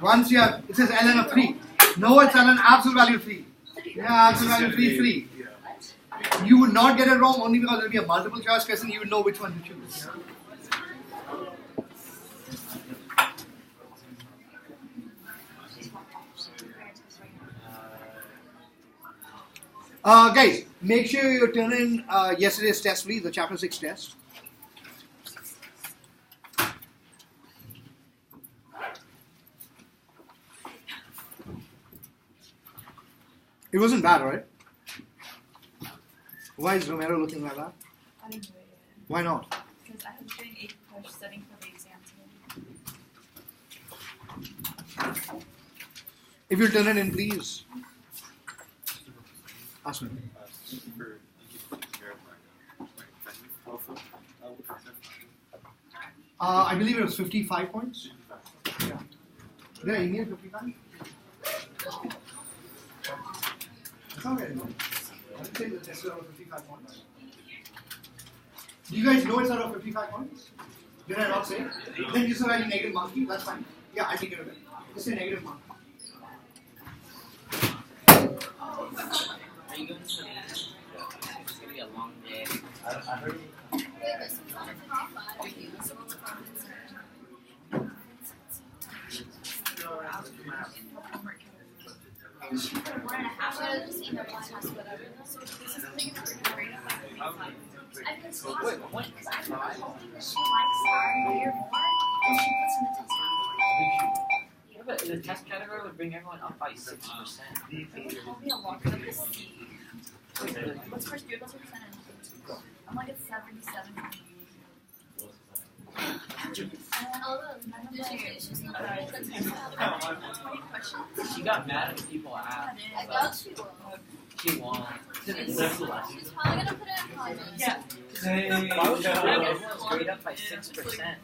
Once you have, it says ln of 3. No, it's ln absolute value 3. Yeah, absolute value 3 is 3. You would not get it wrong only because there will be a multiple choice question. You would know which one to choose. Guys, make sure you turn in yesterday's test, please, the chapter 6 test. It wasn't bad, right? Why is Romero looking like that? I didn't do it yet. Why not? Because I was doing 8 push studying for the exam today. If you'll turn it in, please. Ask me. I believe it was 55 points. Yeah. Did I email 55? That's not very good. I didn't say the test was out of 55 points. Do you guys know it's out of 55 points? Did I not say? Then just write a negative monkey, that's fine. Yeah, I take care of it. Just say negative monkey. Are you going to study? It's going to be a long day. I heard but the test category would bring everyone up by 6%. What's first year? What's your percentage? I'm like at 77. She got mad when people asked. I got you. She won. She's probably gonna put it in comments. Yeah. Why would you bring everyone's grade up by 6%, right?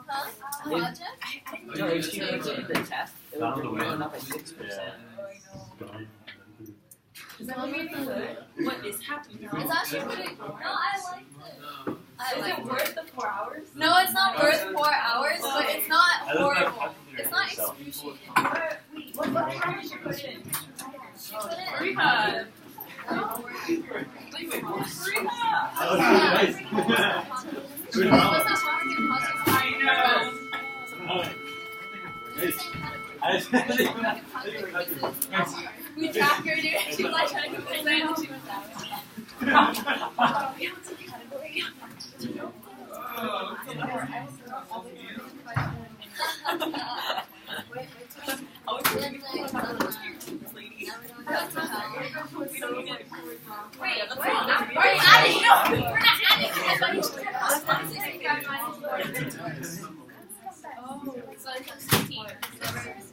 Huh? If- No, if she makes it in the test, it would bring everyone up by 6%. Is that what is happening now? It's actually pretty cool. No, I liked it. I Is liked it worth the 4 hours? No, it's not worth 4 hours, but it's not horrible. It's not excruciating. What time did you put in? She put it in. Rehab. We tracked her, dude. She was like trying to put it in, and she was out.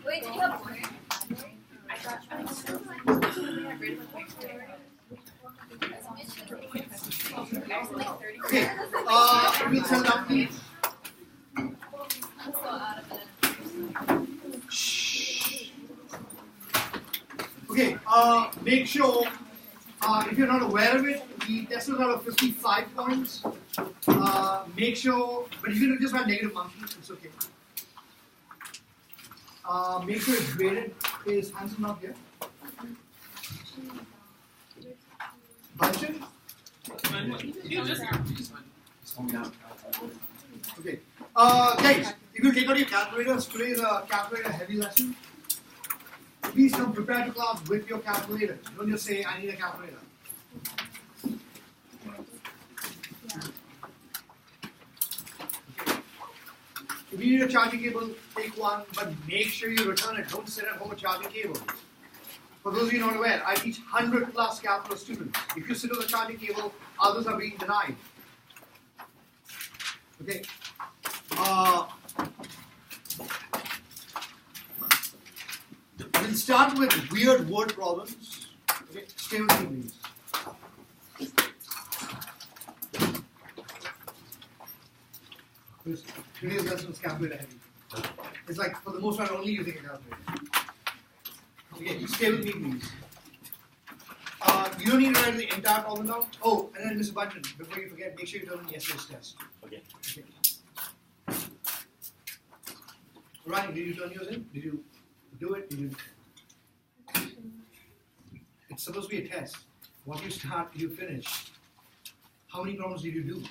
Wait, do you have more? Okay, we'll send out the. Okay, make sure, if you're not aware of it, the test was out of 55 points. Make sure, but you can just write negative monkey, it's okay. Make sure it's graded. Is Hanson not here? Bunchen? Okay. Guys, if you take out your calculators, today is a calculator heavy lesson. Please come prepared to class with your calculator. Don't just say, I need a calculator. If you need a charging cable, take one, but make sure you return it. Don't sit at home with charging cable. For those of you not aware, I teach 100 plus calculus students. If you sit on the charging cable, others are being denied. Okay. We'll start with weird word problems. Okay, stay with me, please. Today's lesson is calculator heavy. It's like, for the most part, only using a calculator. Okay, stay with me, please. You don't need to write the entire problem down. Oh, and then Mr. Bunton, before you forget, make sure you turn in yesterday's test. Okay. Ryan, did you turn yours in? Did you do it? Did you? It's supposed to be a test. What you start, you finish. How many problems did you do?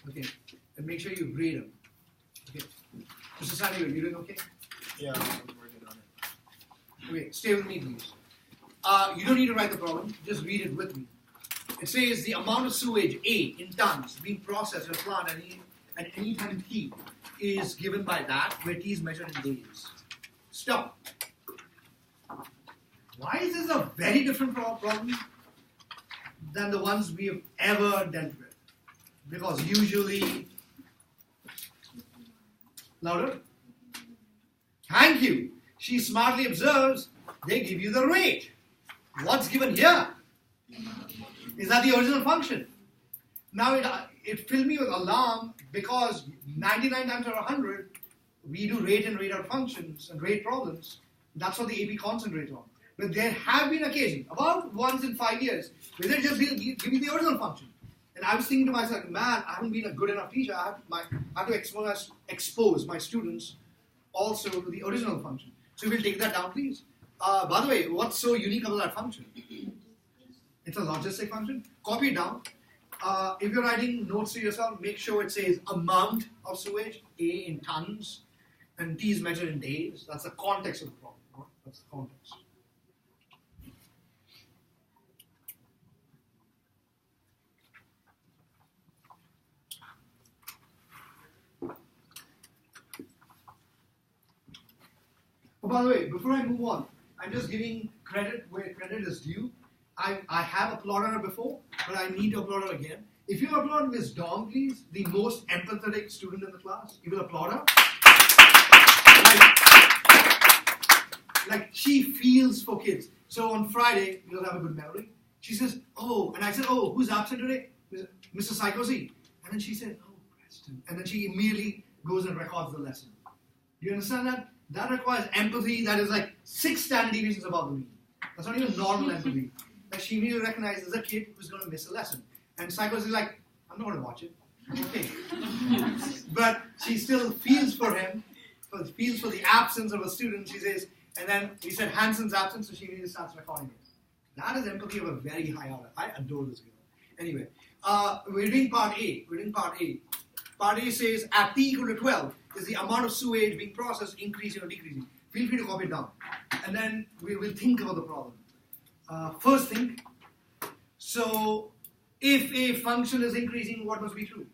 Okay. And make sure you grade them. Okay. Mr. Sandy, you doing okay? Yeah, I'm working on it. Okay, stay with me, please. You don't need to write the problem, just read it with me. It says the amount of sewage, A, in tons, being processed in a plant at any time t is given by that, where t is measured in days. Stop. Why is this a very different problem than the ones we have ever dealt with? Because usually... Louder? Thank you. She smartly observes, they give you the rate. What's given here? Is that the original function? Now it filled me with alarm because 99 times out of 100, we do rate and rate out functions and rate problems. That's what the AP concentrates on. But there have been occasions, about once in 5 years, where they just give me the original function. And I was thinking to myself, man, I haven't been a good enough teacher. I have to expose my students also to the original function. So we'll take that down, please. By the way, what's so unique about that function? It's a logistic function. Copy it down. If you're writing notes to yourself, make sure it says amount of sewage, A in tons, and T is measured in days. That's the context of the problem. Right? That's the context. Oh, by the way, before I move on, I'm just giving credit where credit is due. I have applauded her before, but I need to applaud her again. If you applaud Miss Dong, please, the most empathetic student in the class, you will applaud her. Like she feels for kids. So on Friday, you'll have a good memory. She says, oh, and I said, oh, who's absent today? Mr. Psychosi. And then she said, oh, Preston. And then she immediately goes and records the lesson. Do you understand that? That requires empathy that is like 6 standard deviations above the mean. That's not even normal empathy. Like she immediately recognizes a kid who's going to miss a lesson. And Psychos is like, I'm not going to watch it. I'm okay. But she still feels for him, feels for the absence of a student. She says, and then he said Hanson's absent, so she immediately starts recording it. That is empathy of a very high order. I adore this girl. Anyway, we're doing part A. Part A says at t equal to 12 is the amount of sewage being processed increasing or decreasing. Feel free to copy it down. And then we will think about the problem. First thing, so if a function is increasing, what must be true?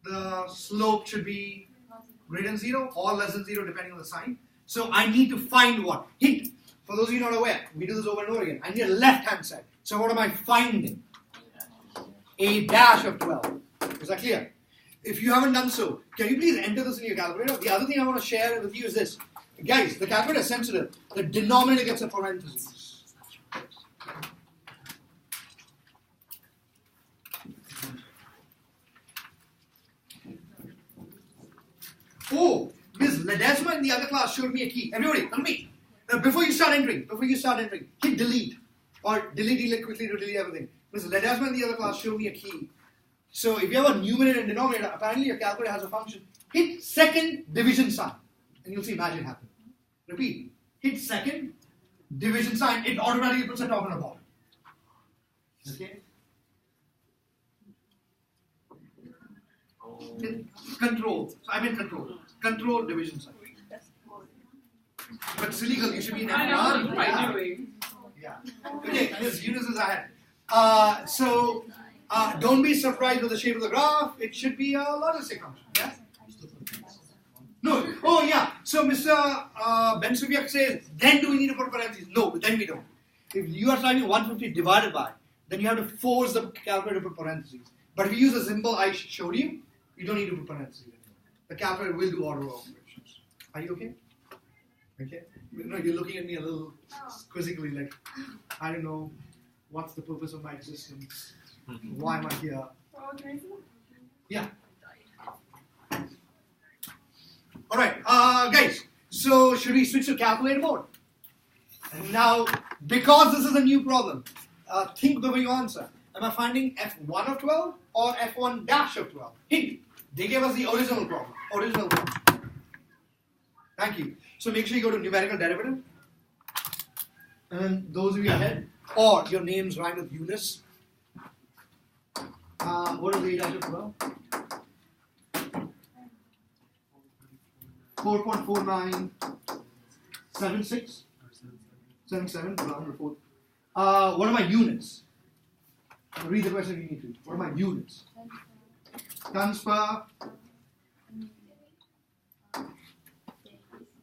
The slope should be greater than 0 or less than 0 depending on the sign. So I need to find what? Hint. For those of you not aware, we do this over and over again. I need a left-hand side. So what am I finding? A dash of 12. Is that clear? If you haven't done so, can you please enter this in your calculator? The other thing I want to share with you is this. Guys, the calculator is sensitive. The denominator gets a parenthesis. Oh, Ms. Ledesma in the other class showed me a key. Everybody, tell me. Before you start entering, hit delete. Or delete quickly to delete everything. Ms. Ledesma in the other class showed me a key. So if you have a numerator and denominator, apparently your calculator has a function. Hit second division sign, and you'll see magic happen. Repeat. Hit second division sign, it automatically puts a top and a bottom. Okay? Control. So I meant control. Control division sign. But silly girl, you should be in F1. I know, what am I doing? Yeah. Okay, and this Eunice is ahead. Don't be surprised with the shape of the graph. It should be a logistic function. Yeah? No. Oh, yeah. So Mr. Ben Subiak says, then do we need to put parentheses? No, then we don't. If you are finding 150 divided by, then you have to force the calculator to put parentheses. But if you use the symbol I showed you, you don't need to put parentheses anymore. The calculator will do order operations. Are you okay? Okay? No, you're looking at me a little quizzically like, I don't know, what's the purpose of my existence? Why am I here? Yeah. Alright, guys, so should we switch to calculator mode? And now, because this is a new problem, think before you answer. Am I finding F1 of 12 or F1 dash of 12? Hint, They gave us the original problem. Thank you. So make sure you go to numerical derivative. And those of you ahead, or your names rhyme with Eunice. What is 8 dash of 12? 4.4976. 77. What are my units? Read the question if you need to. What are my units? Tons per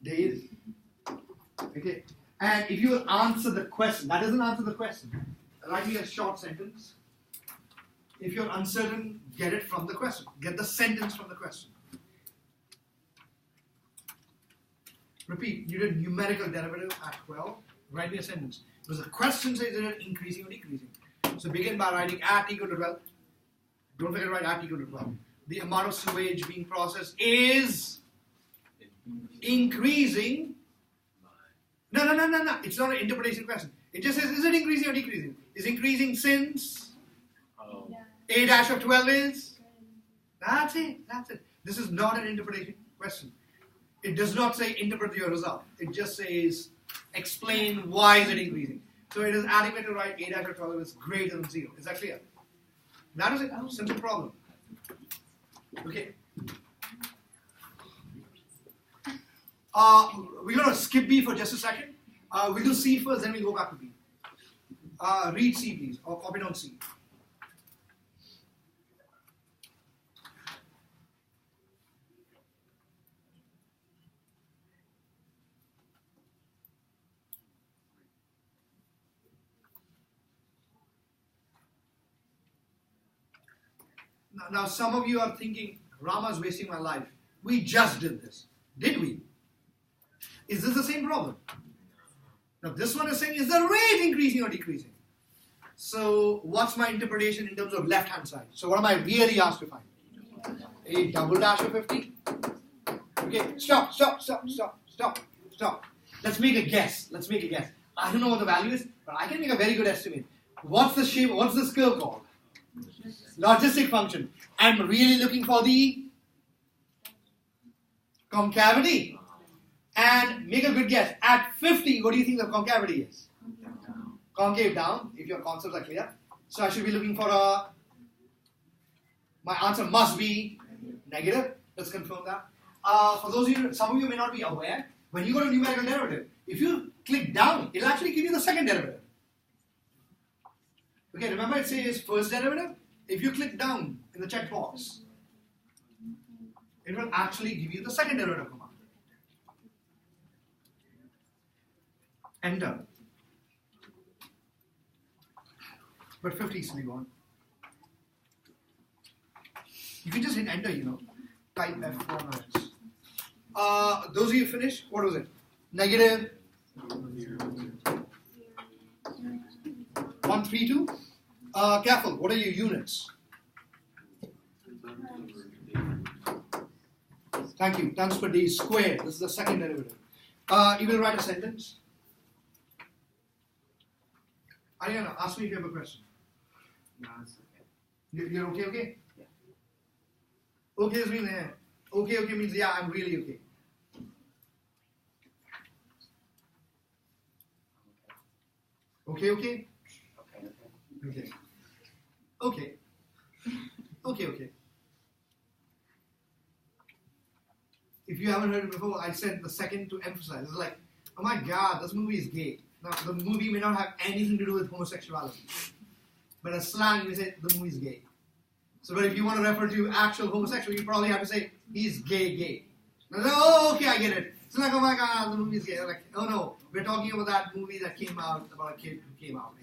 days. Okay. And if you will answer the question, that doesn't answer the question. Write me a short sentence. If you're uncertain, get it from the question. Get the sentence from the question. Repeat, you did numerical derivative at 12. Write me a sentence. Because the question says is it increasing or decreasing. So begin by writing at equal to 12. Don't forget to write at equal to 12. The amount of sewage being processed is increasing. No. It's not an interpretation question. It just says, is it increasing or decreasing? Is increasing since A dash of 12 is? That's it. This is not an interpretation question. It does not say interpret your result. It just says explain why is it increasing. So it is adequate to write A dash of 12 is greater than 0. Is that clear? That is a simple problem. Okay. We're going to skip B for just a second. We'll do C first, then we'll go back to B. Read C, please, or copy down C. Now, some of you are thinking, Rama's wasting my life. We just did this. Did we? Is this the same problem? Now, this one is saying, is the rate increasing or decreasing? So, what's my interpretation in terms of left-hand side? So, what am I really asked to find? A double dash of 50? Okay, stop. Let's make a guess. I don't know what the value is, but I can make a very good estimate. What's the shape, what's this curve called? Logistic function. I'm really looking for the concavity. And make a good guess. At 50, what do you think the concavity is? Concave down, if your concepts are clear. So I should be looking for my answer must be negative. Let's confirm that. For those of you, some of you may not be aware, when you go to numerical derivative, if you click down, it'll actually give you the second derivative. Okay, remember it says first derivative? If you click down in the checkbox, it will actually give you the second derivative command. Enter. But 50 is still gone. You can just hit enter, Type F4 minus. Those of you finished, what was it? Negative 132. Careful, what are your units? Thank you. Tons per day squared. This is the second derivative. You will write a sentence. Ariana, ask me if you have a question. No, it's okay. You're okay? Yeah. Okay means okay means yeah, I'm really okay. Okay. If you haven't heard it before, I said the second to emphasize. It's like, oh my God, this movie is gay. Now, the movie may not have anything to do with homosexuality. But as slang, we say the movie is gay. So, but if you want to refer to actual homosexual, you probably have to say, he's gay. Now, oh, okay, I get it. It's like, oh my God, the movie is gay. Like, oh no, we're talking about that movie that came out about a kid who came out.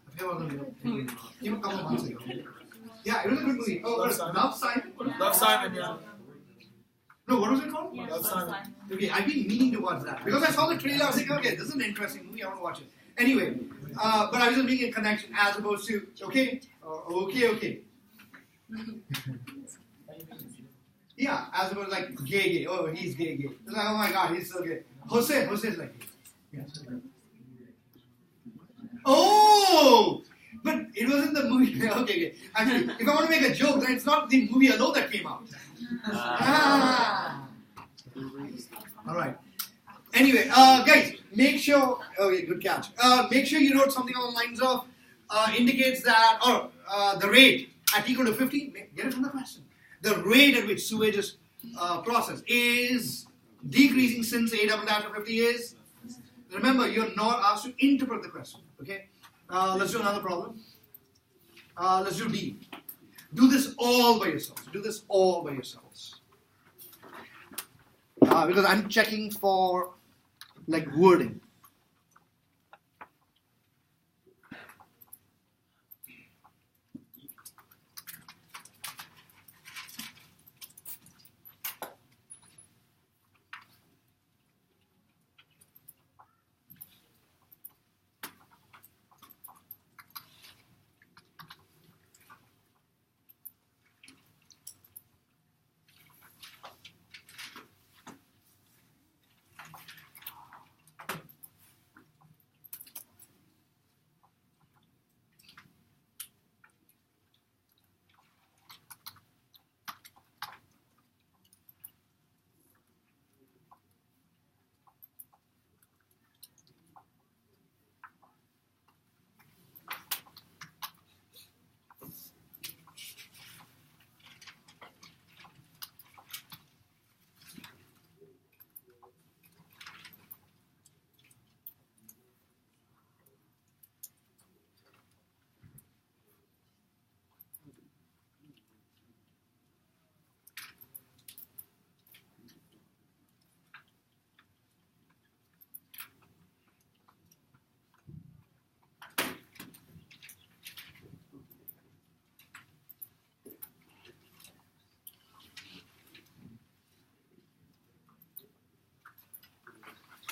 I forget what the movie came a couple of months ago. Yeah, it was a good movie. Oh, Love Simon? Love Simon, yeah. No, what was it called? Yeah, Love Simon. Okay, I've been meaning to watch that. Because I saw the trailer, I was like, okay, this is an interesting movie, I want to watch it. Anyway, but I was just making a connection as opposed to, okay. Yeah, as opposed to like gay. Oh, he's gay. It's like, oh my God, he's so gay. Jose's like gay. Yeah. Oh! But it wasn't the movie. Okay. Actually, if I want to make a joke, then it's not the movie alone that came out. All right. Anyway, guys, make sure. Okay, good catch. Make sure you wrote something along the lines of indicates that, or the rate at equal to 50. Get it from the question. The rate at which sewage is processed is decreasing since A double dash of 50 is. Remember, you're not asked to interpret the question. Okay. Let's do another problem. Let's do D. Do this all by yourselves. Do this all by yourselves. Because I'm checking for like wording.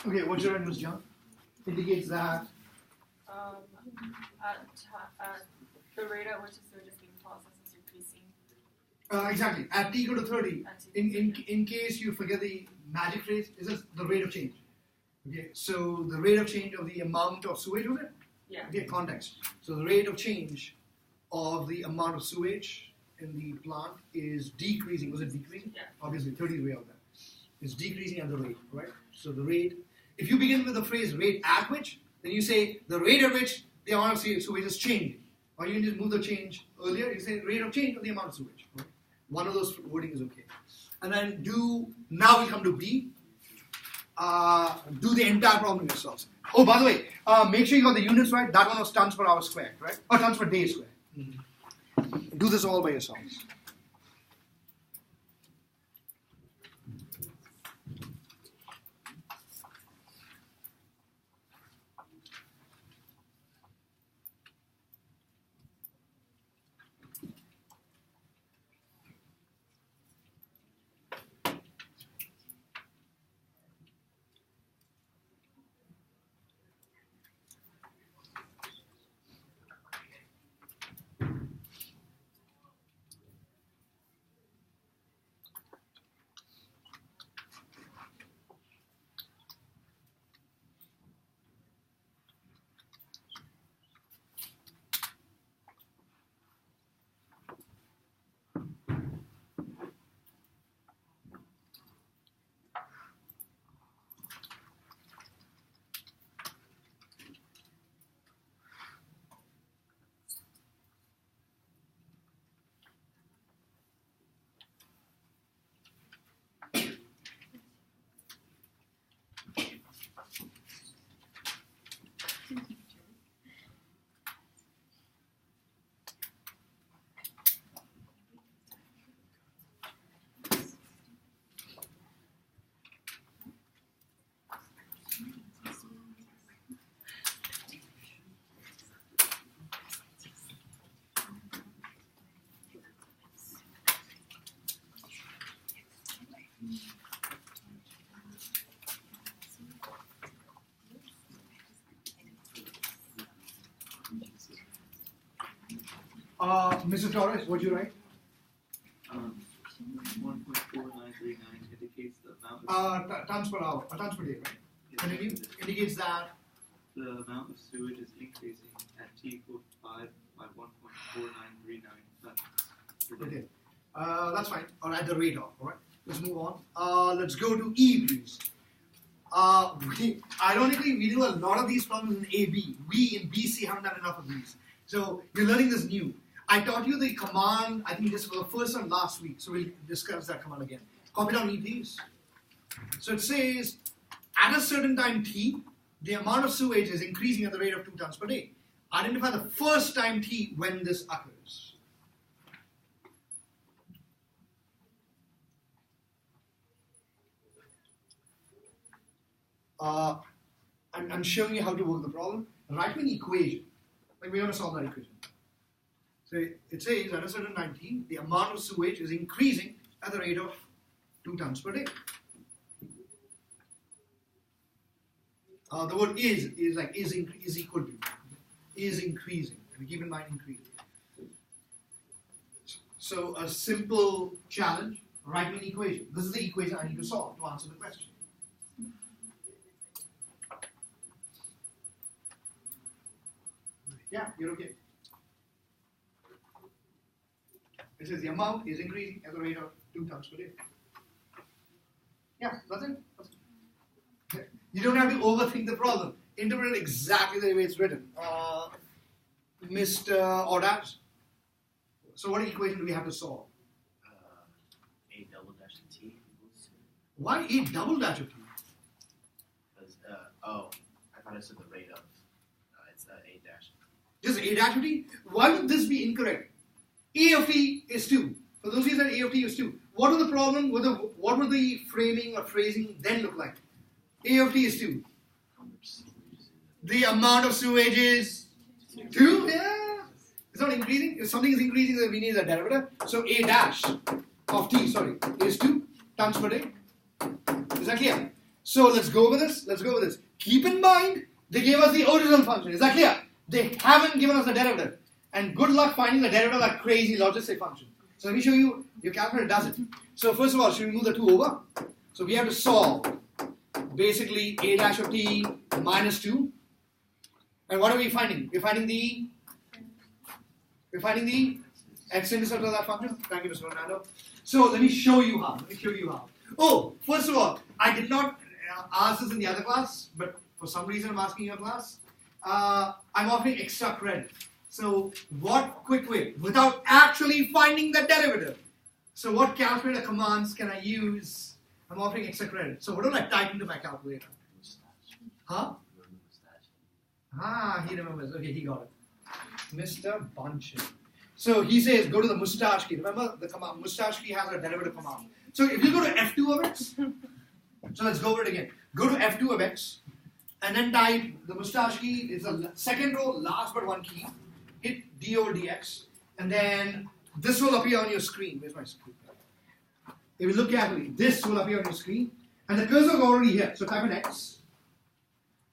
Okay, what you're writing, Ms. John, indicates that The rate at which the sewage is being processed is increasing. exactly at t equal to 30. In case you forget the magic phrase, is this the rate of change? Okay, so the rate of change of the amount of sewage was it? Yeah. Okay, context. So the rate of change of the amount of sewage in the plant is decreasing. Was it decreasing? Yeah. Obviously, 30 is way out there. It's decreasing at the rate, right? So the rate, if you begin with the phrase rate at which, then you say the rate at which the amount of sewage is changing. Or you can just move the change earlier, you say rate of change of the amount of sewage. Right? One of those wording is okay. And then now we come to B. Do the entire problem yourselves. Oh, by the way, make sure you got the units right. That one was tons per hour squared, right? Or tons per day squared. Do this all by yourselves. Mr. Torres, what do you write? 1.4939 indicates the amount of Tons per hour, tons per day, right? And it indicates that the amount of sewage is increasing at T equals 5 by 1.4939 tons per day. okay. That's fine. Or at the rate of. All right. Let's move on. Let's go to E, please. Ironically, we do a lot of these problems in AB. We in BC haven't done enough of these. So you're learning this new. I taught you the command, I think this was the first one last week, so we'll discuss that command again. Copy down E, please. So it says, at a certain time t, the amount of sewage is increasing at the rate of 2 tons per day. Identify the first time t when this occurs. I'm showing you how to work the problem. Write me an equation. Like we're going to solve that equation. So it says at a certain time t, the amount of sewage is increasing at the rate of 2 tons per day. The word is equal to, is increasing. And keep in mind increasing. So a simple challenge, write me an equation. This is the equation I need to solve to answer the question. Yeah, you're okay. It says the amount is increasing at the rate of 2 tons per day. Yeah, that's it. You don't have to overthink the problem. Interpret it exactly the way it's written. Mr. Audax. So what equation do we have to solve? A double dash of t equals. Why A double dash of t? Because, I thought I said the rate of. It's A dash. Just A dash of t? Why would this be incorrect? A of t is 2. For those of you that A of t is 2. What was the problem? What would the framing or phrasing then look like? A of t is 2. The amount of sewage is 2? Yeah. It's not increasing. If something is increasing, then we need a derivative. So A dash of t, is 2 tons per day. Is that clear? So let's go over this. Keep in mind, they gave us the original function. Is that clear? They haven't given us the derivative. And good luck finding the derivative of that crazy logistic function. So let me show you, your calculator does it. So first of all, should we move the 2 over? So we have to solve basically A dash of t minus 2. And what are we finding? We're finding the x-intercept of that function. Thank you, Mr. Fernando. So let me show you how. Oh, first of all, I did not ask this in the other class, but for some reason I'm asking your class. I'm offering extra credit. So what quick way, without actually finding the derivative. So what calculator commands can I use? I'm offering extra credit. So what do I type into my calculator? Huh? He remembers. Okay, he got it. Mr. Bunchen. So he says go to the mustache key. Remember the command mustache key has a derivative command. So if you go to F2 of x, so let's go over it again. Go to F2 of x and then type the mustache key is the second row, last but one key. Hit d over dx, and then this will appear on your screen. Where's my screen? If you look carefully, this will appear on your screen, and the cursor is already here. So type in x,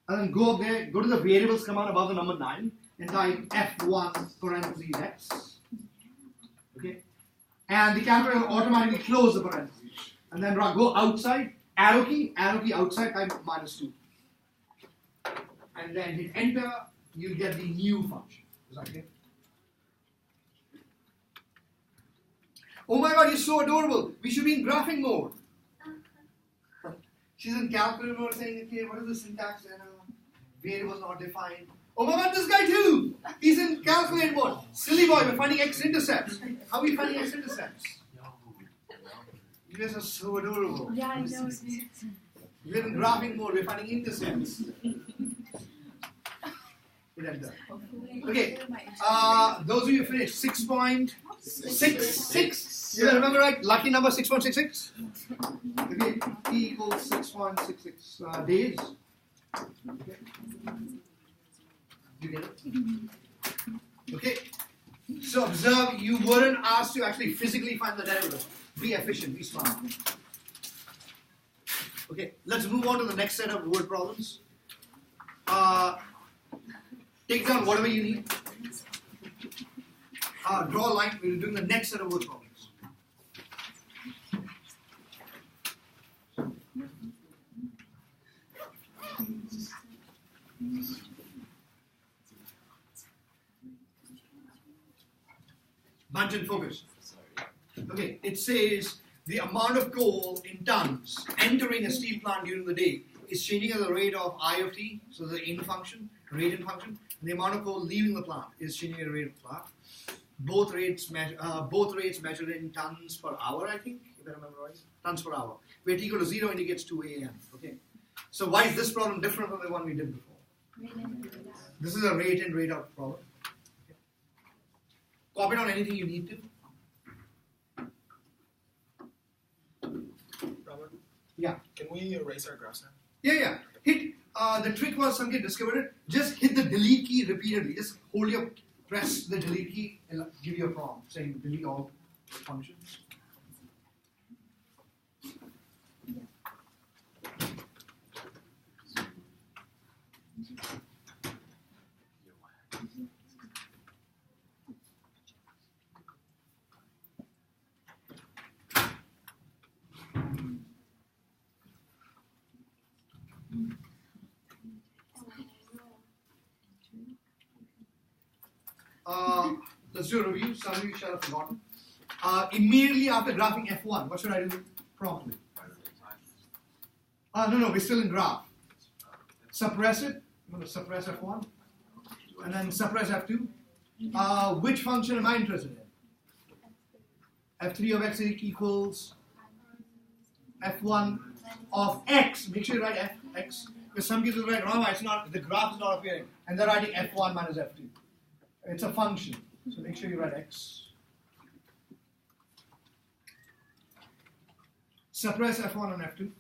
and then go up there, go to the variables command above the number 9, and type f1 parentheses x. Okay, and the calculator will automatically close the parentheses, and then go outside, arrow key outside, type minus 2, and then hit enter. You get the new function. Okay. Oh my god, you're so adorable. We should be in graphing mode. She's in calculator mode saying, okay, what is the syntax error? Variables not defined. Oh my god, this guy too. He's in calculator mode. Silly boy, we're finding x-intercepts. How are we finding x-intercepts? You guys are so adorable. Yeah, I know. We're in graphing mode, we're finding intercepts. Okay, those of you who finished 6.66. You remember right? Lucky number 6.66. Okay, T equals 6.66 days. Okay. You get it? Okay. So observe, you weren't asked to actually physically find the derivative. Be efficient, be smart. Okay, let's move on to the next set of word problems. Take down whatever you need. Draw a line. We're doing the next set of word problems. Bunchen, focus. Okay, it says the amount of coal in tons entering a steel plant during the day is changing at the rate of I of t, so the in function, rate in function, and the amount of coal leaving the plant is changing at the rate of the plant. Both rates measured in tons per hour, I think, if I remember right. Tons per hour. Where t equal to 0 indicates 2 AM. Okay. So why is this problem different from the one we did before? This is a rate in, rate out problem. Okay. Copy down anything you need to. Robert? Yeah. Can we erase our graphs now? Yeah. Hit. The trick was Sanket discovered it. Just hit the delete key repeatedly. Just press the delete key and give you a prompt saying delete all functions. Let's do a review. Some of you should have forgotten. Immediately after graphing F1, what should I do promptly? No, we're still in graph. Suppress it. I'm going to suppress F1. And then suppress F2. Which function am I interested in? F3 of x equals F1 of x. Make sure you write Fx. Because some people write, no, it's not, the graph is not appearing. And they're writing F1 minus F2. It's a function. So make sure you write x. Suppress F1 and F2.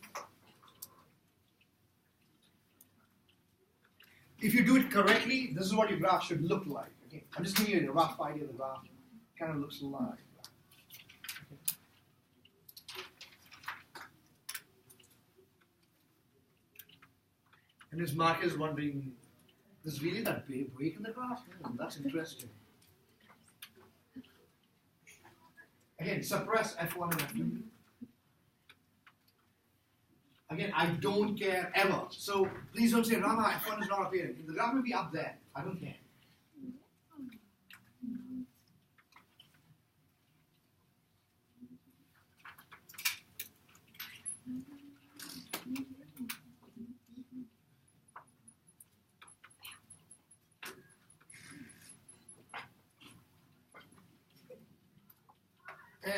If you do it correctly, this is what your graph should look like. Okay, I'm just giving you a rough idea of the graph. It kind of looks like. Okay. And this Mark is wondering, there's really that big break in the graph? That's interesting. Again, suppress F1 and F2. Again, I don't care ever. So please don't say, Rama, F1 is not appearing. The graph will be up there. I don't care.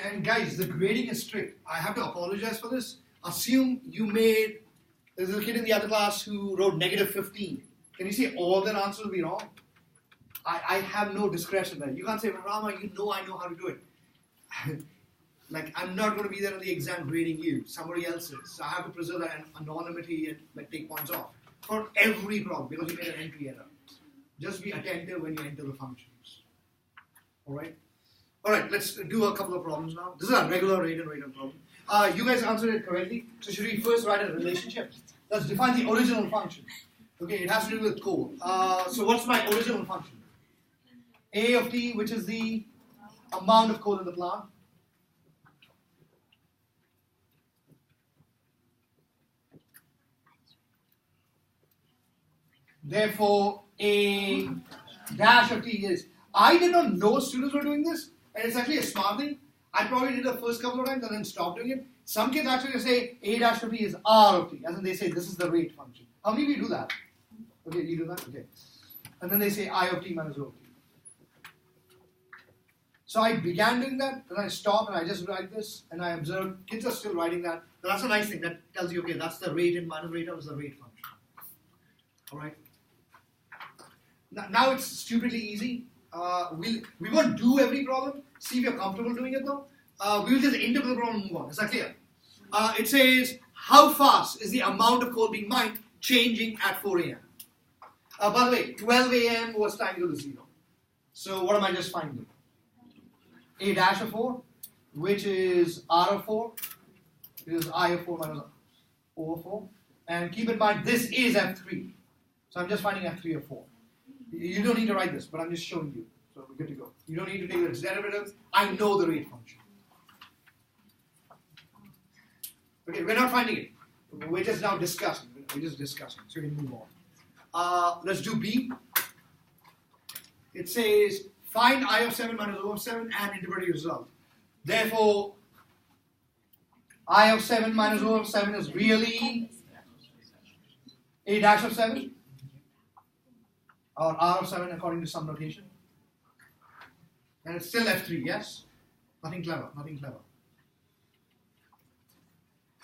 And guys, the grading is strict. I have to apologize for this. Assume you made, there's a kid in the other class who wrote negative 15. Can you say all their answers will be wrong? I have no discretion there. You can't say, Rama, you know I know how to do it. Like, I'm not going to be there in the exam grading you. Somebody else is. So I have to preserve that anonymity and like, take points off for every problem because you made an entry error. Just be attentive when you enter the functions. Alright? Alright, let's do a couple of problems now. This is a regular rate and rate and problem. You guys answered it correctly. So should we first write a relationship? Let's define the original function. Okay, it has to do with coal. So what's my original function? A of t, which is the amount of coal in the plant. Therefore, a dash of t is. I did not know students were doing this, and it's actually a smart thing. I probably did the first couple of times and then stopped doing it. Some kids actually say a dash of t is r of t, as in they say this is the rate function. How many of you do that? Okay, you do that? Okay. And then they say I of t minus o of t. So I began doing that, then I stopped and I just write this, and I observed kids are still writing that. But that's a nice thing. That tells you, okay, that's the rate in minus rate out is the rate function. Alright? Now it's stupidly easy. We won't do every problem. See if you're comfortable doing it though. We will just enter the problem and move on. Is that clear? It says, how fast is the amount of coal being mined changing at 4 a.m.? By the way, 12 a.m. was time equal to 0. So what am I just finding? A dash of 4, which is R of 4, which is I of 4 minus O of 4. And keep in mind, this is F3. So I'm just finding F3 of 4. You don't need to write this, but I'm just showing you. So we're good to go. You don't need to take its derivative. I know the rate function. Okay, we're not finding it. We're just now discussing. We're just discussing. So we can move on. Let's do B. It says, find I of 7 minus O of 7 and interpret the result. Therefore, I of 7 minus O of 7 is really A dash of 7 or R of 7 according to some notation. And it's still F3, yes? Nothing clever, nothing clever.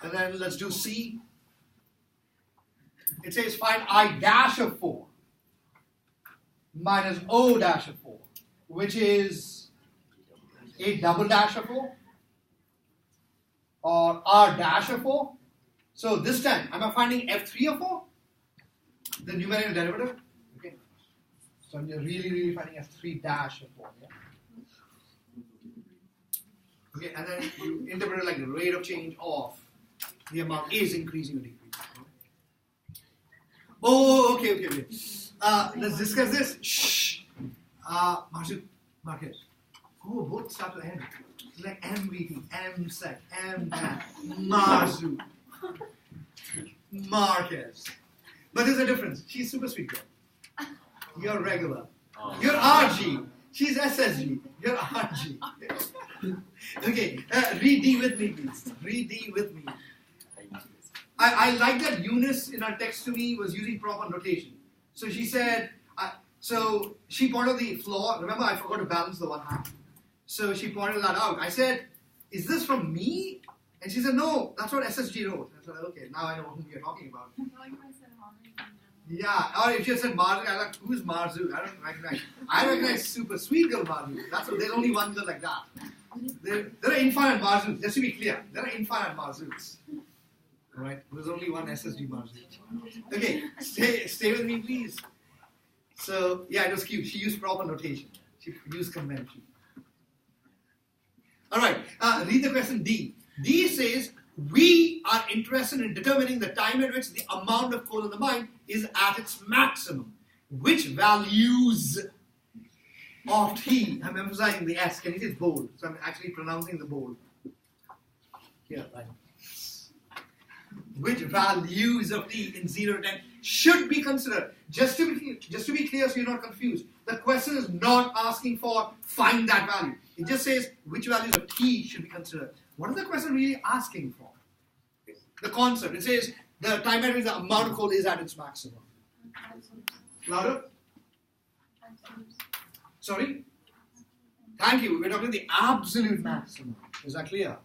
And then let's do C. It says find I dash of 4 minus O dash of 4, which is A double dash of 4 or R dash of 4. So this time, am I finding F3 of 4? The numerical derivative? Okay. So I'm really finding F3 dash of 4. Yeah? Okay, and then you interpret it like the rate of change of the amount is increasing or decreasing. Oh, okay. Let's discuss this. Shh. Marcus. Oh, both start with M. It's like MVP, MSec, MPAT, Marzu, Marcus. But there's a difference. She's super sweet girl. You're regular. You're RG. She's SSG. You're RG. Okay, read D with me, please. Read D with me. I like that Eunice in her text to me was using proper notation. So she said, so she pointed out the flaw. Remember, I forgot to balance the one half. So she pointed that out. I said, is this from me? And she said, no, that's what SSG wrote. I said, okay, now I know whom you're talking about. Yeah, or if you said Marzu, I'm like, who's Marzu? I don't recognize. I recognize super sweet girl Marzu. That's what, there's only one girl like that. There are infinite Marzus, just to be clear. There are infinite Marzus. Alright, there's only one SSG Marzu. Okay, stay with me, please. So, yeah, it was cute. She used proper notation. She used convention. Alright, read the question D. D says, we are interested in determining the time at which the amount of coal in the mine is at its maximum. Which values of T, I'm emphasizing the S, can you see it's bold? So I'm actually pronouncing the bold. Here, right. Which values of T in 0 to 10 should be considered? Just to be clear so you're not confused, the question is not asking for find that value. It just says which values of T should be considered. What is the question really asking for? The concept. It says the time at which the amount of coal is at its maximum. Louder? Sorry? Thank you. We're talking the absolute maximum. Is that clear?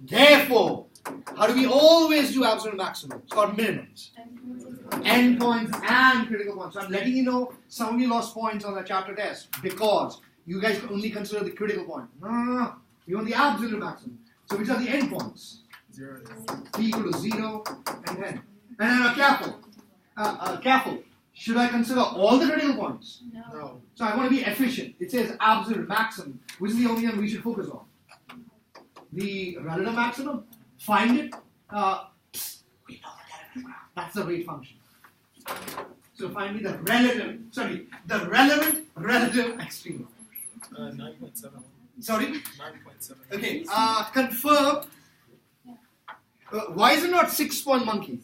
Therefore, how do we always do absolute maximum? It's called minimums. Endpoints and critical points. So I'm letting you know some of you lost points on the chapter test because you guys only consider the critical point. No. You want the absolute maximum. So which are the endpoints? 0 T equal to 0 and 10. And then careful. Should I consider all the critical points? No. So I want to be efficient. It says absolute maximum, which is the only one we should focus on. The relative maximum, find it. We know the derivative graph. That's the rate function. So find me the relevant relative extreme. 9.7. Sorry? 9.7. Okay, confirm. Why is it not 6-point monkey?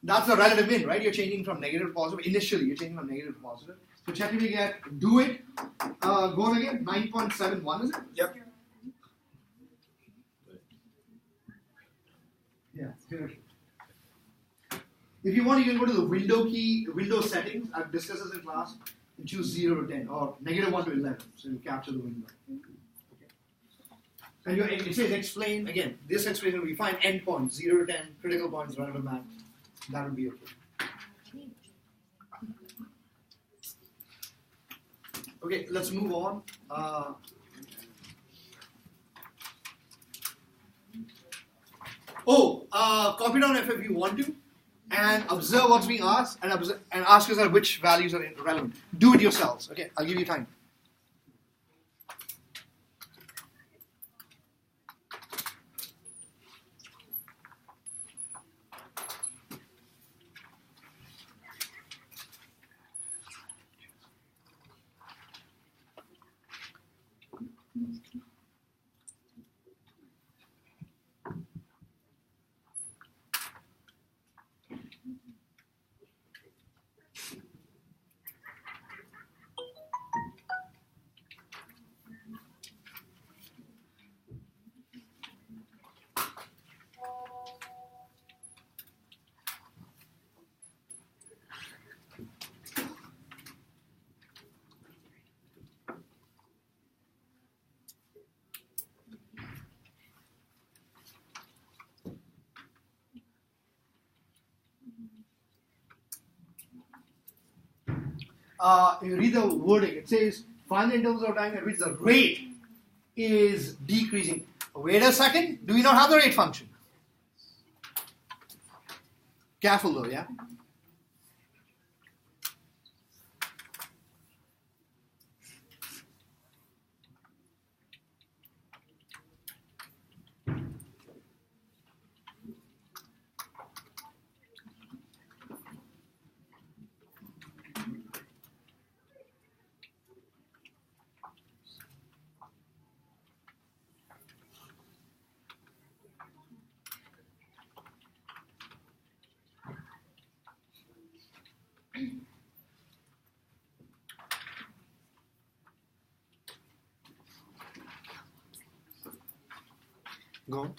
That's the relative min, right? You're changing from negative to positive. Initially, you're changing from negative to positive. So check if we get, do it. Go on again. 9.71, is it? Yep. Yeah, here. If you want, you can go to the window settings. I've discussed this in class. And choose 0 to 10 or negative 1 to 11. So you capture the window. Okay. And it says explain. Again, this explanation we find endpoints 0 to 10, critical points, relative max. That would be okay. Okay, let's move on. Copy down F if you want to, and observe what's being asked, and ask yourself which values are relevant. Do it yourselves. Okay, I'll give you time. you read the wording. It says, find the intervals of time at which the rate is decreasing. Wait a second. Do we not have the rate function? Careful though, yeah? Go on.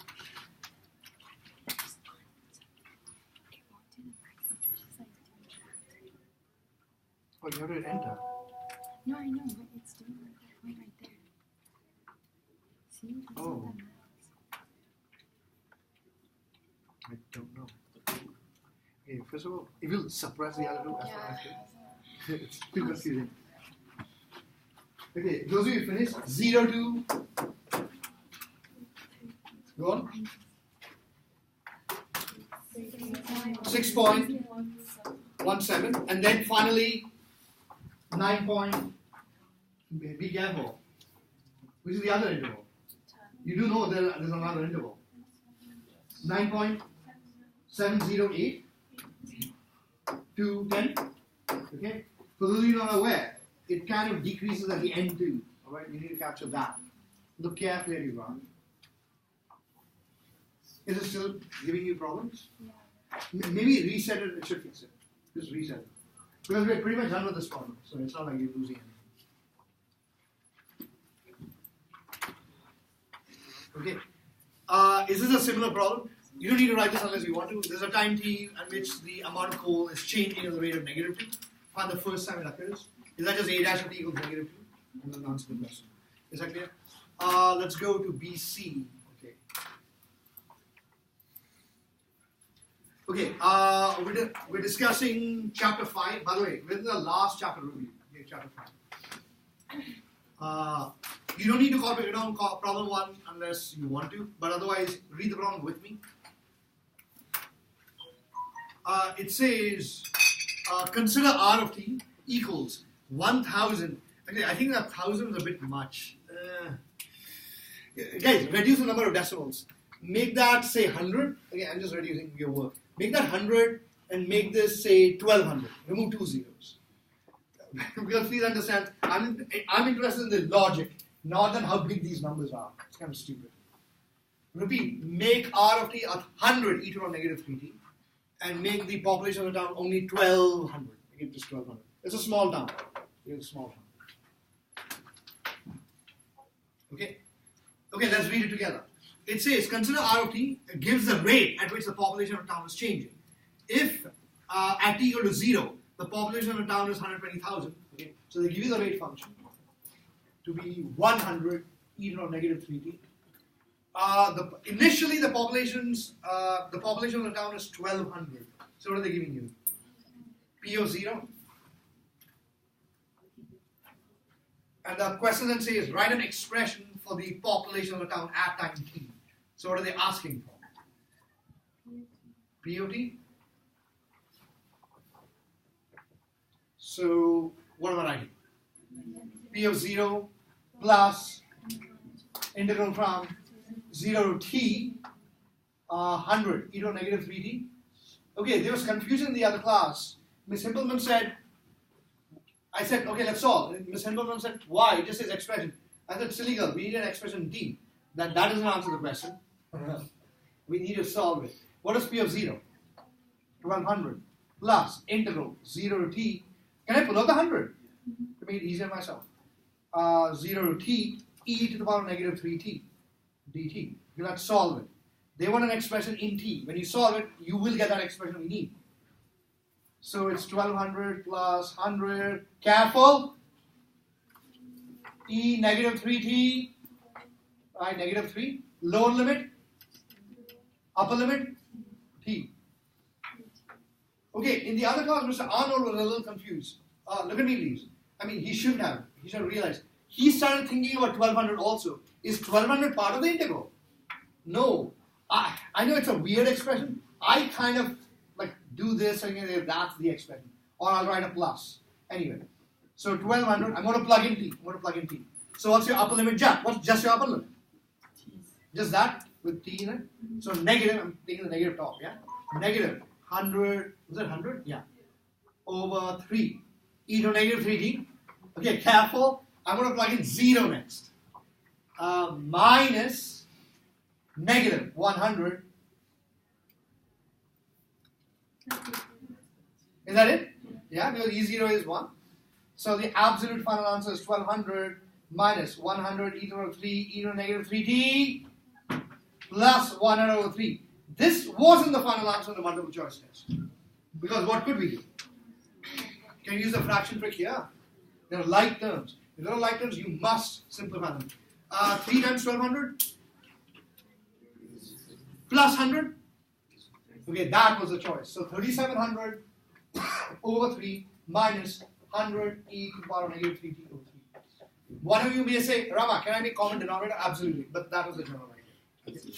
Oh, you have to enter. No, I know, but it's doing like that point right there. See? It's Oh. not that matters. I don't know. Okay, first of all, if you suppress the other two, that's what I feel. It's too confusing. Okay, those of you finished? 0 to. Go on. 6.17, and then finally 9 point. Be careful. Which is the other interval? You do know there's another interval. 9.708 to 10. Okay? For those of you not aware, it kind of decreases at the end too. Alright, you need to capture that. Look carefully at your graph. Is it still giving you problems? Yeah. Maybe reset it, it should fix it. Just reset it. Because we're pretty much done with this problem, so it's not like you're losing anything. Okay. Is this a similar problem? You don't need to write this unless you want to. There's a time t at which the amount of coal is changing at the rate of negative t. Find the first time it occurs. Is that just a dash of t equals negative 2? And then answer the question. Is that clear? Let's go to BC. Okay, we're discussing chapter 5. By the way, this is the last chapter review. Okay, chapter 5. You don't need to copy it down problem 1 unless you want to, but otherwise, read the problem with me. It says, consider R of t equals 1000. Okay, I think that 1000 is a bit much. Guys, reduce the number of decimals. Make that, say, 100. Okay, I'm just reducing your work. Make that 100 and make this, say, 1200. Remove 2 zeros. Because please understand, I'm interested in the logic, not in how big these numbers are. It's kind of stupid. Repeat, make R of t 100 e to the negative 3t and make the population of the town only 1200. Make it just 1200. It's a small town. It's a small town. Okay? Okay, let's read it together. It says, consider R of t gives the rate at which the population of the town is changing. If at t equal to 0, the population of the town is 120,000, okay, so they give you the rate function to be 100 e to the negative 3t. Initially, the population of the town is 1200. So what are they giving you? P of 0. And the question then says, write an expression for the population of the town at time t. So what are they asking for? P of t. So what am I writing? P of 0 plus integral from 0 to t 100 e to the negative 3t. Okay, there was confusion in the other class. Miss Himpelman said, I said, okay, let's solve. Miss Himpelman said, why? It just says expression. I said, silly girl, we need an expression t. That doesn't answer the question. We need to solve it. What is P of 0? 1200 plus integral 0 to t. Can I pull out the 100 to make it easier myself? 0 to t e to the power of negative 3t dt. You let's solve it. They want an expression in t. When you solve it, you will get that expression we need. So it's 1200 plus 100. Careful. E negative 3t. Right, negative 3. Lower limit. Upper limit. T. Okay, in the other class, Mr. Arnold was a little confused. Look at me, please. I mean, he shouldn't have. He should have realized. He started thinking about 1200 also. Is 1200 part of the integral? No. I know it's a weird expression. I kind of like do this and that's the expression. Or I'll write a plus. Anyway. So 1200, I'm going to plug in t. So what's your upper limit just? What's just your upper limit? Just that with t in it? So negative, I'm taking the negative top, yeah? Negative 100, was it 100? Yeah. Over 3. E to negative 3t. Okay, careful. I'm going to plug in 0 next. Minus negative 100. Is that it? Yeah, because E0 is 1. So the absolute final answer is 1200 minus 100 e to the 3 e to the negative 3t plus 100 over 3. This wasn't the final answer in the multiple choice test. Because what could we do? Can you use the fraction trick here? There are like terms. If there are like terms, you must simplify them. 3 times 1200 plus 100. Okay, that was the choice. So 3700 over 3 minus 100 e to the power of negative 3t over 3. One of you may say, Rama, can I make common denominator? Absolutely. But that was the general idea. Okay.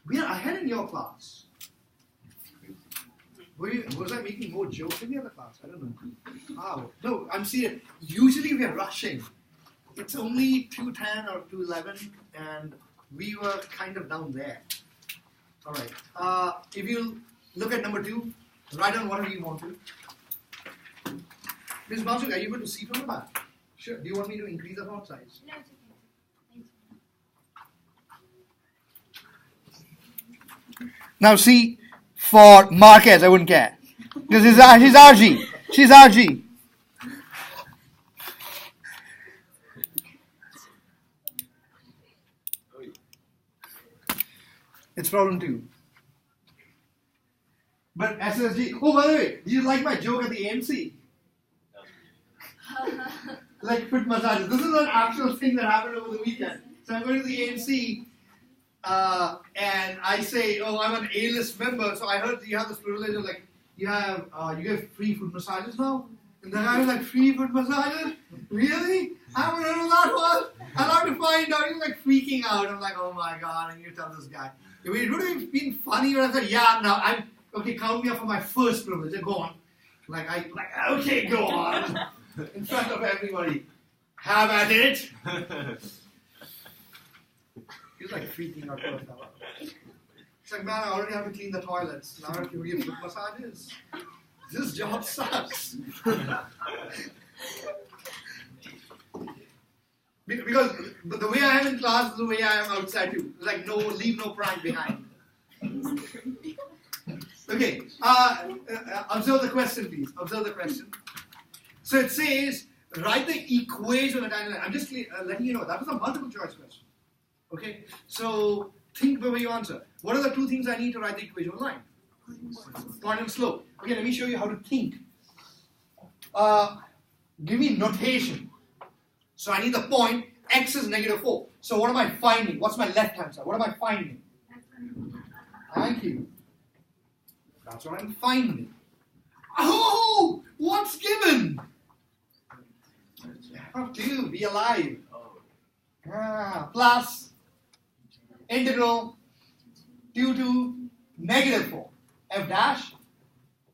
We are ahead in your class. Was I making more jokes in the other class? I don't know. Oh, no, I'm serious. Usually we are rushing. It's only 2:10 or 2:11 and we were kind of down there. Alright. If you look at number 2, write down whatever you want to. Ms. Mansuk, are you able to see from the back? Sure. Do you want me to increase the font size? No, it's okay. Now see, for Marquez, I wouldn't care. Because she's RG. She's RG. It's problem 2. But SSG. Oh, by the way, did you like my joke at the AMC? Like foot massages. This is an actual thing that happened over the weekend. So I'm going to the AMC and I say, oh, I'm an A-list member, so I heard you have this privilege of like, you get free foot massages now? And the guy was like, free foot massages? Really? I haven't heard of that one. I'll have to find out. He's like freaking out. I'm like, oh my god, and you tell this guy. It would have been funny when I said, yeah, now okay, count me up for my first privilege. Go on. Okay, go on. In front of everybody. Have at it. He's like freaking out. It's like, man, I already have to clean the toilets. Now I have to give foot massages. This job sucks. Because the way I am in class is the way I am outside too. Like, leave no prank behind. Okay, observe the question, please. Observe the question. So it says, write the equation of the tangent line. I'm just letting you know, that was a multiple choice question. Okay, so think before you answer. What are the 2 things I need to write the equation of line? Point and slope. Okay, let me show you how to think. Give me notation. So I need the point, x is negative 4. So what am I finding? What's my left hand side? What am I finding? Thank you. That's what I'm finding. Oh! What's given? Have to be alive. Plus integral 2 to negative 4. F dash.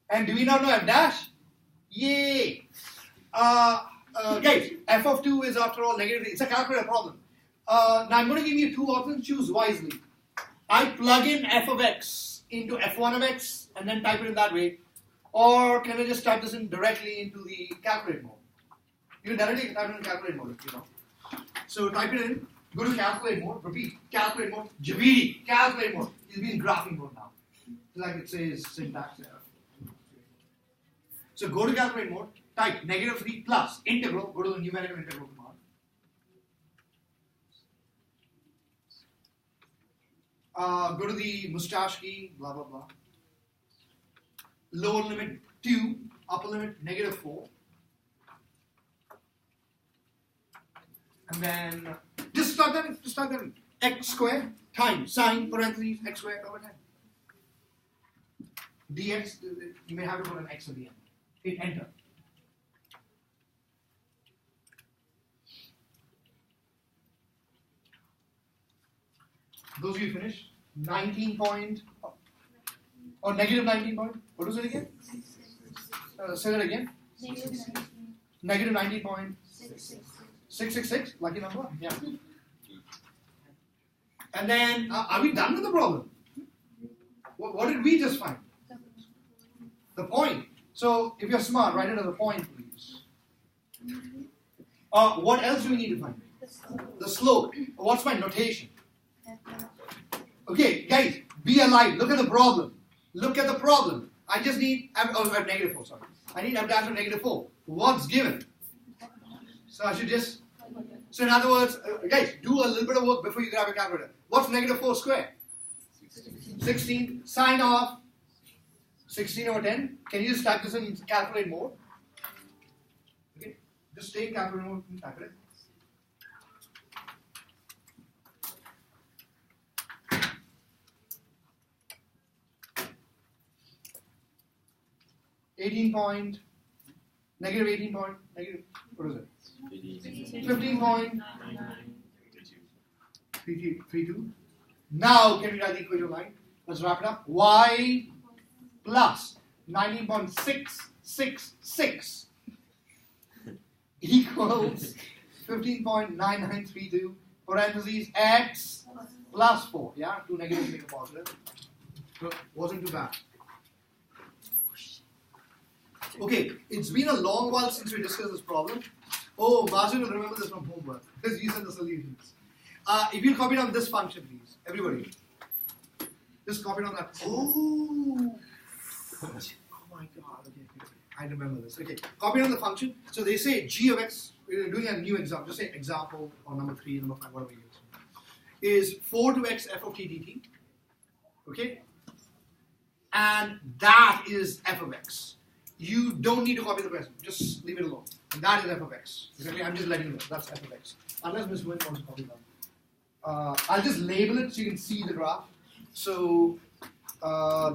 And do we not know F dash? Yay! Guys, f of 2 is after all negative. It's a calculator problem. Now I'm going to give you 2 options. Choose wisely. I plug in f of x into f1 of x and then type it in that way. Or can I just type this in directly into the calculate mode? You can directly type it in calculate mode if you know. So type it in. Go to calculate mode. Repeat. Calculate mode. Javidi. Calculate mode. He's been graphing mode now. Like it says syntax error. So go to calculate mode. Type negative 3 plus integral. Go to the numerical integral command. Go to the mustache key. Blah blah blah. Lower limit 2. Upper limit negative 4. And then just start that in. X squared times sine parentheses x squared over 10. dx, you may have to put an x at the end. Hit enter. Those of you finished? 19 point, or negative 19 point, what was it again? Say that again. Negative 19.666, lucky number, yeah. And then, are we done with the problem? What did we just find? The point. So, if you're smart, write it as a point, please. What else do we need to find? The slope. What's my notation? Okay, guys, be alive. Look at the problem. Look at the problem. I just need negative 4, sorry. I need f dash of negative 4. What's given? So I should just... So in other words, guys, do a little bit of work before you grab a calculator. What's negative 4 squared? 16. Sine of 16 over 10. Can you just type this in calculate mode? Okay, just stay in calculate mode and type it. Negative 18 point, negative, what is it? 15 point, 32. Now, can we write the equation line? Let's wrap it up. Y plus 19.666 equals 15.9932 parentheses x plus 4. Yeah, two negatives make a positive. So, wasn't too bad. Okay, it's been a long while since we discussed this problem. Oh, Martin will remember this from homework because you said the solutions. If you copy down this function, please, everybody. Just copy down that. Oh my God. Okay, I remember this. Okay, copy down the function. So they say g of x. We're doing a new example. Just say example or number 3, number 5, whatever you use. Is 4 to x f of t dt. Okay, and that is f of x. You don't need to copy the question. Just leave it alone. And that is f of x. Exactly. I'm just letting you know. That's f of x. Unless Ms. Wynn wants to copy that. I'll just label it so you can see the graph. So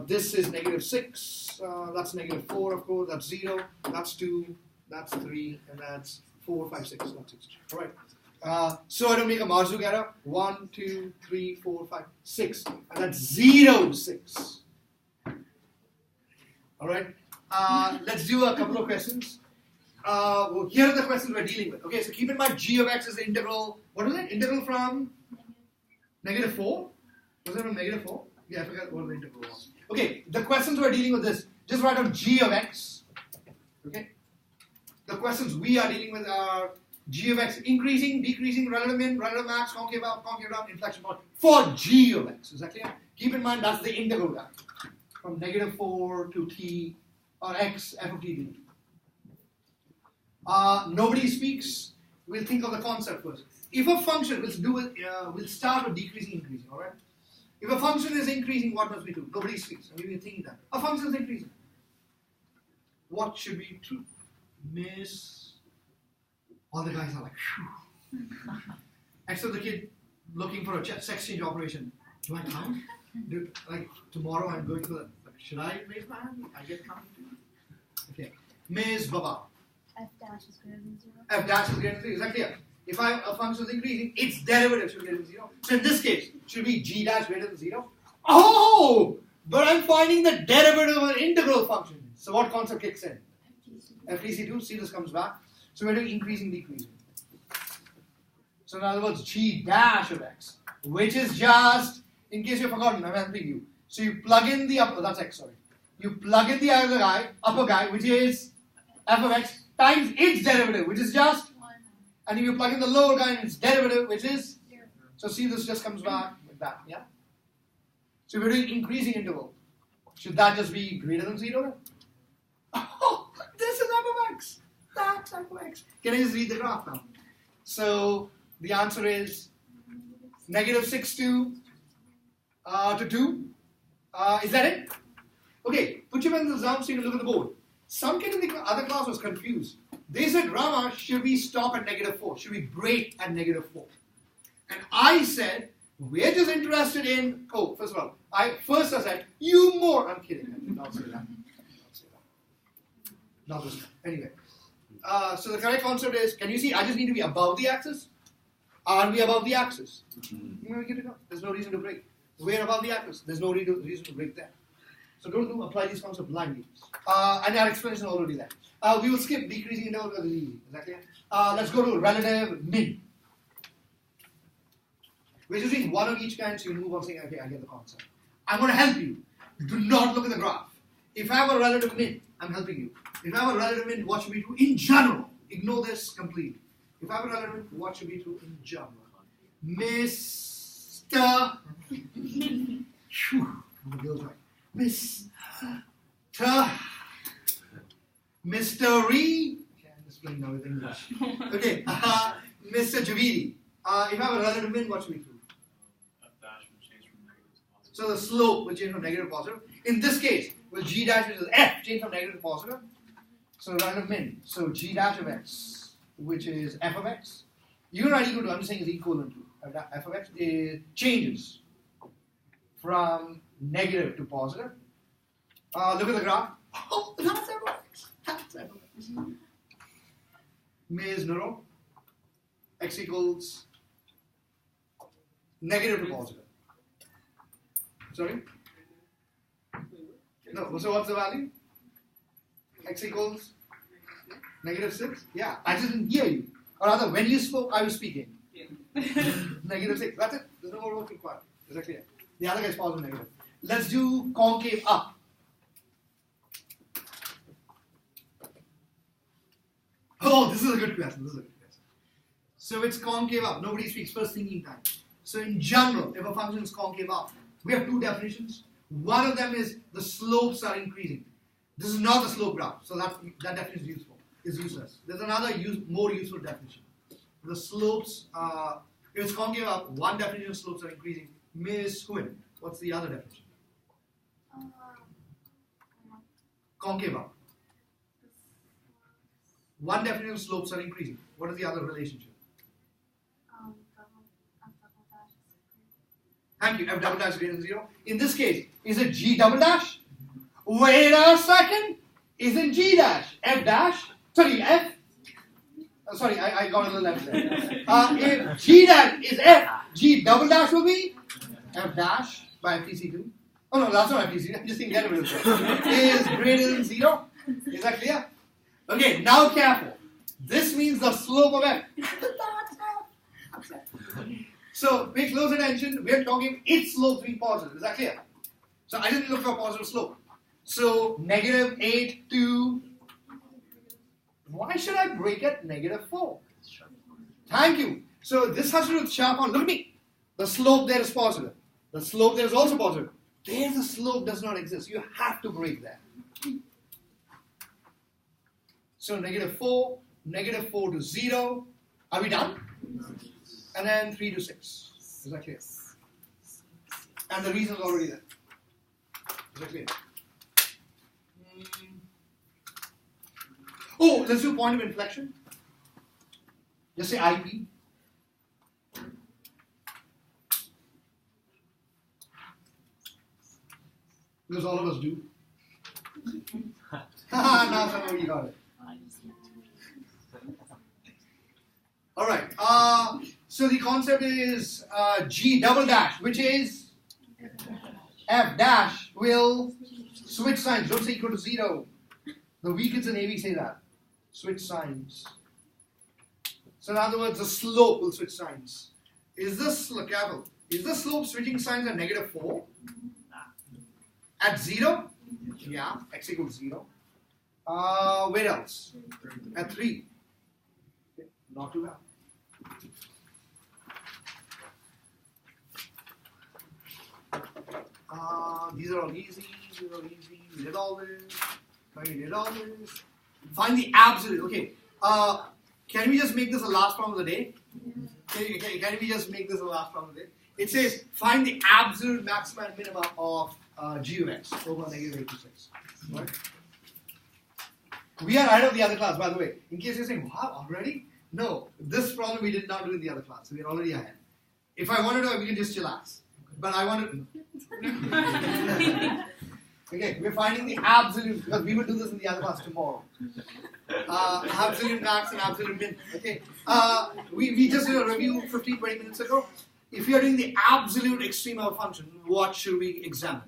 this is negative 6. That's negative 4, of course. That's 0. That's 2. That's 3. And that's 4, 5, 6. That's 6. All right. So I don't make a Marzuk error. 1, 2, 3, 4, 5, 6. And that's 0, 6. All right. Let's do a couple of questions. Well, here are the questions we're dealing with. Okay, so keep in mind g of x is the integral. What is it? Integral from negative 4? Was it from negative 4? Yeah, I forgot what the integral was. Okay, the questions we're dealing with this. Just write down g of x. Okay. The questions we are dealing with are g of x increasing, decreasing, relative min, relative max, concave up, concave down, inflection point for g of x. Is that clear? Keep in mind that's the integral guy. From negative 4 to t or x f of t dt. Nobody speaks. We'll think of the concept first. If a function, we'll start with decreasing, increasing, alright? If a function is increasing, what must we do? Nobody speaks. I mean, we're thinking that. A function is increasing. What should we do? Miss. All the guys are like, phew. Except the kid looking for a sex change operation. Do I count? Like, tomorrow I'm going to the. Should I raise my hand? I get counted too. Okay. Ms. Baba. F dash is greater than 0. F dash is greater than 0. Exactly. If a function is increasing, its derivative should be greater than 0. So in this case, should be g dash greater than 0? Oh! But I'm finding the derivative of an integral function. So what concept kicks in? FTC2. See, this comes back. So we're doing increasing, decreasing. So in other words, g dash of x, which is just, in case you've forgotten, I'm helping you. So you plug in the upper, that's x, sorry. You plug in the upper guy, which is f of x, times its derivative, which is just 1. And if you plug in the lower guy and its derivative, which is 0. So see, this just comes back with that, yeah? So we're doing increasing interval. Should that just be greater than 0? Oh, this is f of x. That's f of x. Can I just read the graph now? So the answer is negative 6 to 2. Is that it? Okay, put your pencils down so you can look at the board. Some kid in the other class was confused. They said, Rama, should we stop at negative 4? Should we break at negative 4? And I said, We're just interested in, first of all, I said, you more. I'm kidding. I did not say that. Not this one. Anyway. So the correct concept is, can you see, I just need to be above the axis. Are we above the axis? We're good to go. There's no reason to break. We're above the axis. There's no reason to break there. So don't apply these concepts blindly. And our explanation is already there. We will skip decreasing interval because it's easy. Is that clear? Let's go to relative min. We're using one of each kind, so you move on saying, okay, I get the concept. I'm going to help you. Do not look at the graph. If I have a relative min, I'm helping you. If I have a relative min, what should we do in general? Ignore this completely. If I have a relative min, what should we do in general? Mr. Phew, the girl's right. Mystery. Okay, I'm just playing now with English. Okay, Mr. Javidi. If I have a relative min, what should we do? F dash will change from negative to positive. So the slope will change from negative to positive. In this case, will g dash, which is f, change from negative to positive? So relative min. So g dash of x, which is f of x. You're not equal to, I'm just saying is equivalent to f of x, it changes from negative to positive. Look at the graph. Oh, that's f of x. That's f of x. Ms. Nero, x equals negative to positive. Sorry? No, so what's the value? X equals negative 6? Yeah, I just didn't hear you. Or rather, when you spoke, I was speaking. Negative 6, that's it. There's no more work required. Is that clear? The other guy is positive negative. Let's do concave up. Oh, this is a good question. So it's concave up. Nobody speaks first thinking time. So in general, if a function is concave up, we have two definitions. One of them is the slopes are increasing. This is not the slope graph, so that definition is useless. There's another more useful definition. The slopes, if it's concave up, one definition of slopes are increasing. Ms. Huyn, what's the other definition? Concave up. One definition of slopes are increasing. What is the other relationship? Thank you. F double dash greater than 0. In this case, is it G double dash? Wait a second. Isn't G dash F dash? Sorry, F. Sorry, I got a little left there. If G dash is F, G double dash will be F dash by FTC2. Oh no, that's not FTC2. I'm just thinking get rid of it. Is greater than 0. Is that clear? Okay, now careful. This means the slope of F. So pay close attention. We are talking its slope being positive. Is that clear? So I didn't look for a positive slope. So negative 8 to. Why should I break at negative 4? Thank you. So this has to do with sharp on. Look at me. The slope there is positive. The slope there is also positive. There the slope does not exist. You have to break that. So negative 4 to 0. Are we done? And then 3 to 6. Is that clear? And the reason is already there. Is that clear? Oh, let's do point of inflection. Just say IP. Because all of us do. Now somehow you got it. Alright. So the concept is G double dash, which is F dash will switch signs. Don't say equal to 0. The weak kids in AV say that. Switch signs. So in other words, the slope will switch signs. Is this, look careful, is the slope switching signs at negative 4? At 0? Yeah, x equals 0. Where else? At 3. Okay, not too bad. These are all easy. We did all this. Find the absolute. Okay. Can we just make this the last problem of the day? Can we just make this the last problem of the day? It says find the absolute maximum and minimum of g of x over negative 8 to 6. Right? We are ahead of the other class, by the way. In case you're saying, wow, already? No, this problem we did not do in the other class. So we are already ahead. If I want to know, we can just chillax. But I want to. Okay, we're finding the absolute, because we will do this in the other class tomorrow. Absolute max and absolute min. Okay. We just did a review 15-20 minutes ago. If you're doing the absolute extreme of a function, what should we examine?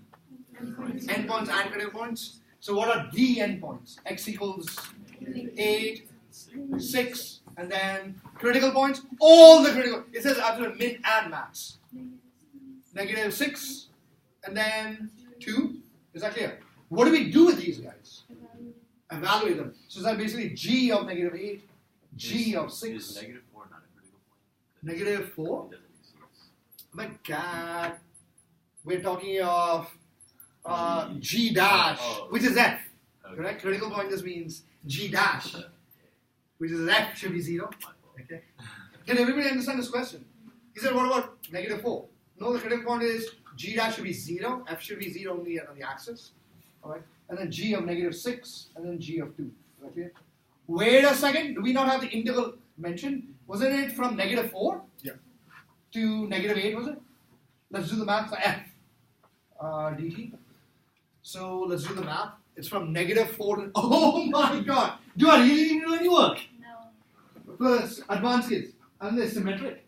Endpoints and critical points. So what are the endpoints? X equals 8, 6, and then critical points. All the critical. It says absolute min and max. -6, and then 2. Is that clear? What do we do with these guys? Evaluate them. So is that basically G of -8, G of 6. Is -4 not a critical point? -4? It doesn't exist. Oh my God. We're talking of G dash, which is F. Okay. Correct? Critical point just means G dash, which is F should be 0. Okay. Can everybody understand this question? He said, what about -4? No, the critical point is G dash should be 0. F should be 0 only on the axis. Alright? And then G of -6, and then G of 2. Okay. Wait a second. Do we not have the integral mentioned? Wasn't it from -4? Yeah. To -8, was it? Let's do the math. So F dt. So let's do the math. It's from -4 to. Oh my God! Do I really need to do any work? No. First, advanced kids. And they're symmetric.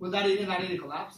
Will that area and that area collapse?